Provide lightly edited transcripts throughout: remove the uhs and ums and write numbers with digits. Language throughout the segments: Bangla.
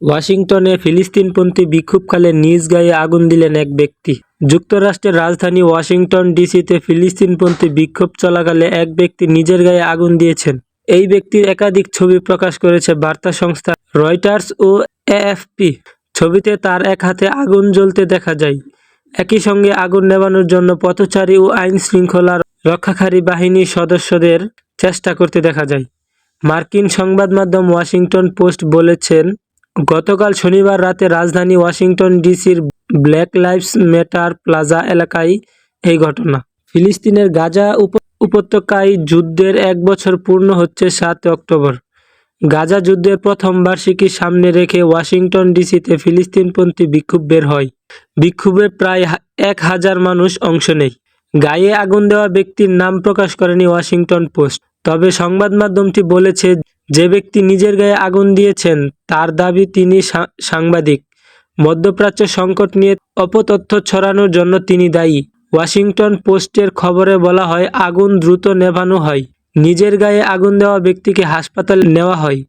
ওয়াশিংটনে ফিলিস্তিনপন্থী বিক্ষোভকালে নিজ গায়ে আগুন দিলেন এক ব্যক্তি। যুক্তরাষ্ট্রের রাজধানী ওয়াশিংটন ডিসিতে ফিলিস্তিনপন্থী বিক্ষোভ চলাকালে এক ব্যক্তি নিজের গায়ে আগুন দিয়েছেন। এই ব্যক্তির একাধিক ছবি প্রকাশ করেছে বার্তা সংস্থা রয়টার্স ও এএফপি। ছবিতে তার এক হাতে আগুন জ্বলতে দেখা যায়। একই সঙ্গে আগুন নেভানোর জন্য পথচারী ও আইন শৃঙ্খলা রক্ষাকারী বাহিনীর সদস্যদের চেষ্টা করতে দেখা যায়। মার্কিন সংবাদ মাধ্যম ওয়াশিংটন পোস্ট বলেছেন, গতকাল শনিবার রাতে রাজধানী ওয়াশিংটন ডিসির ব্ল্যাক লাইভস ম্যাটার প্লাজা এলাকায় এই ঘটনা। ফিলিস্তিনের গাজা উপত্যকায় যুদ্ধের 1 বছর পূর্ণ হচ্ছে 7 অক্টোবর। গাজা যুদ্ধের প্রথম বার্ষিকী সামনে রেখে ওয়াশিংটন ডিসিতে ফিলিস্তিনপন্থী বিক্ষোভ বের হয়। বিক্ষোভে প্রায় 1000 মানুষ অংশ নেয়। গায়ে আগুন দেওয়া ব্যক্তির নাম প্রকাশ করেনি ওয়াশিংটন পোস্ট। তবে সংবাদ মাধ্যমটি বলেছে, যে ব্যক্তি নিজের গায়ে আগুন দিয়েছেন তার দাবি তিনি সাংবাদিক। মধ্যপ্রাচ্য সংকট নিয়ে অপতথ্য ছড়ানোর জন্য তিনি দায়ী। ওয়াশিংটন পোস্টের খবরে বলা হয়, আগুন দ্রুত নেভানো হয়। নিজের গায়ে আগুন দেওয়া ব্যক্তিকে হাসপাতালে নেওয়া হয়।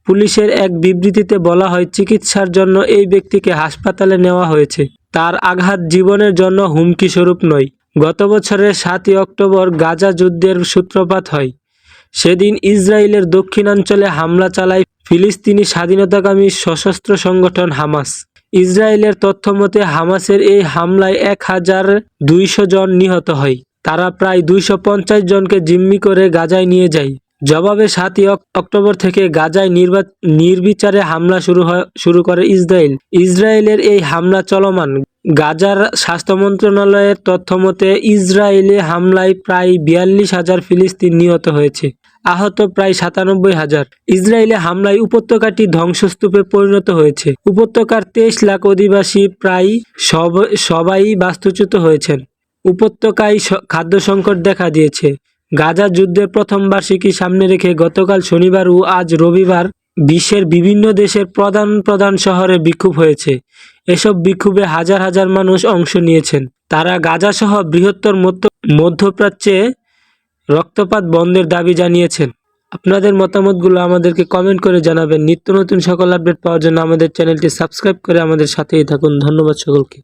পুলিশের এক বিবৃতিতে বলা হয়, চিকিৎসার জন্য এই ব্যক্তিকে হাসপাতালে নেওয়া হয়েছে। তার আঘাত জীবনের জন্য হুমকি স্বরূপ নয়। গত বছরের 7 অক্টোবর গাজা যুদ্ধের সূত্রপাত হয়। সেদিন ইসরায়েলের দক্ষিণাঞ্চলে হামলা চালায় ফিলিস্তিনি স্বাধীনতাকামী সশস্ত্র সংগঠন হামাস। ইসরায়েলের তথ্যমতে হামাসের এই হামলায় 1200 জন নিহত হয়। তারা প্রায় 250 জনকে জিম্মি করে গাজায় নিয়ে যায়। জবাবে 7 অক্টোবর থেকে গাজায় নির্বিচারে হামলা শুরু করে ইসরায়েল। ইসরায়েলের এই হামলা চলমান। গাজার স্বাস্থ্য মন্ত্রণালয়ের তথ্যমতে ইসরায়েলি হামলায় প্রায় 42,000 ফিলিস্তিনি নিহত হয়েছে, আহত প্রায় 97,000। ইসরায়েলি হামলায় উপত্যকাটি ধ্বংসস্তূপে পরিণত হয়েছে। উপত্যকার 23 লাখ অধিবাসী প্রায় সবাই বাস্তুচ্যুত হয়েছেন। উপত্যকায় খাদ্য সংকট দেখা দিয়েছে। গাজা যুদ্ধের প্রথম বার্ষিকী সামনে রেখে গতকাল শনিবার ও আজ রবিবার বিশ্বের বিভিন্ন দেশের প্রধান শহরে বিক্ষোভ হয়েছে। এসব বিক্ষোভে হাজার হাজার মানুষ অংশ নিয়েছেন। তারা গাজাসহ বৃহত্তর মধ্যপ্রাচ্যে রক্তপাত বন্ধের দাবি জানিয়েছেন। আপনাদের মতামতগুলো আমাদেরকে কমেন্ট করে জানাবেন। নিত্য নতুন সকল আপডেট পাওয়ার জন্য আমাদের চ্যানেলটি সাবস্ক্রাইব করে আমাদের সাথেই থাকুন। ধন্যবাদ সকলকে।